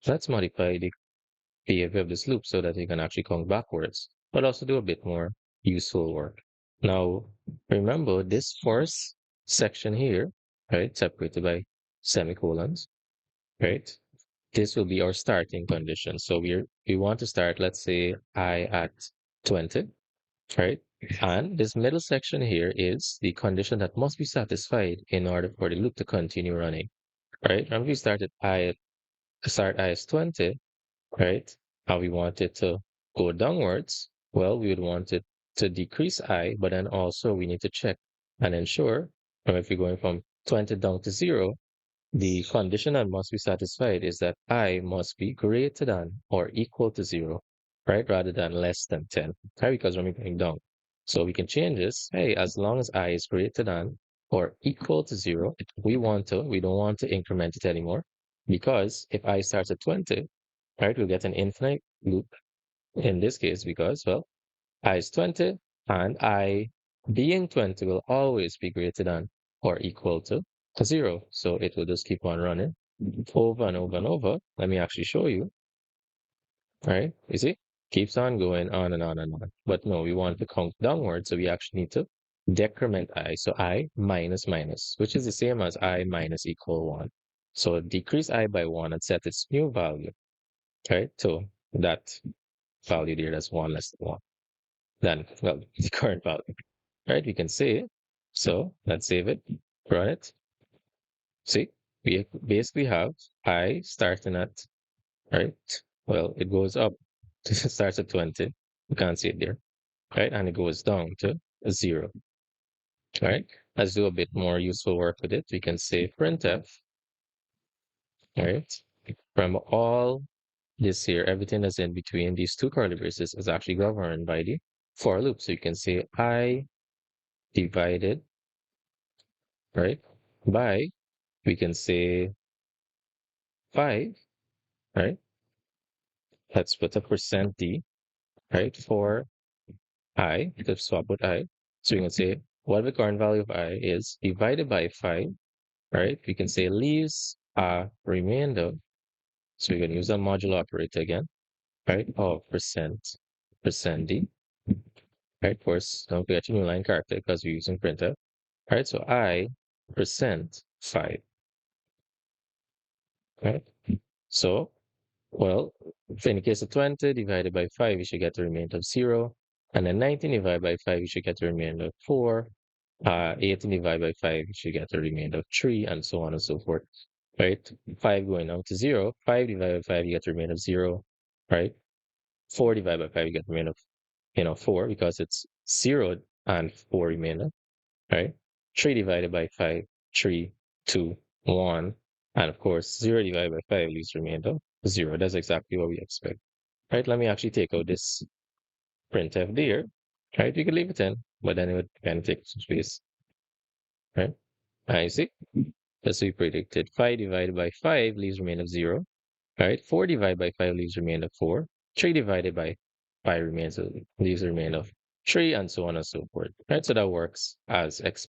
let's modify the behavior of this loop so that you can actually count backwards, but also do a bit more useful work. Now, remember this first section here, right, separated by semicolons, right? This will be our starting condition. So we want to start, let's say, I at 20, right? And this middle section here is the condition that must be satisfied in order for the loop to continue running, right? And we started start I as 20, right? How we want it to go downwards. Well, we would want it to decrease I, but then also we need to check and ensure, if we're going from 20 down to 0, the condition that must be satisfied is that I must be greater than or equal to 0, right? Rather than less than 10, right? Because when we're going down. So we can change this. Hey, as long as I is greater than or equal to 0, we don't want to increment it anymore. Because if I starts at 20, right, we'll get an infinite loop in this case because, well, I is 20 and I being 20 will always be greater than or equal to 0. So it will just keep on running over and over and over. Let me actually show you, right? You see, keeps on going on and on and on. But no, we want to count downward. So we actually need to decrement I. So I minus minus, which is the same as I minus equal 1. So decrease I by 1 and set its new value, right? So that value there, that's 1 less than 1. Then, well, the current value, right? We can say, so let's save it, run it. See, we basically have I starting at, right? Well, it goes up, it starts at 20. You can't see it there, right? And it goes down to 0, right? Let's do a bit more useful work with it. We can say printf, right? From all this here, everything that's in between these two curly braces is actually governed by the for loop. So you can say I divided, right, by, we can say 5, right? Let's put a percent %d, right, for I, to swap with I. So we can say what the current value of I is divided by 5, right? We can say leaves a remainder. So we can use a modulo operator again, right, of percent %d, right? Of course, don't forget your new line character because we're using printer, right? So I percent 5, right? So, well, if in the case of 20 divided by 5, you should get the remainder of 0. And then 19 divided by 5, you should get the remainder of 4. 18 divided by 5, you should get the remainder of 3, and so on and so forth, right? 5 going down to 0. 5 divided by 5, you get the remainder of 0, right? 4 divided by 5, you get the remainder of, 4 because it's 0 and 4 remainder, right? 3 divided by 5, 3, 2, 1. And of course, 0 divided by 5 leaves remainder 0. That's exactly what we expect, right? Let me actually take out this printf there, right? We could leave it in, but then it would kind of take some space, right? I see. As we predicted, 5 divided by 5 leaves remainder of 0, right? 4 divided by 5 leaves remainder of 4. 3 divided by 5 leaves a remainder of 3, and so on and so forth, right? So that works as expected.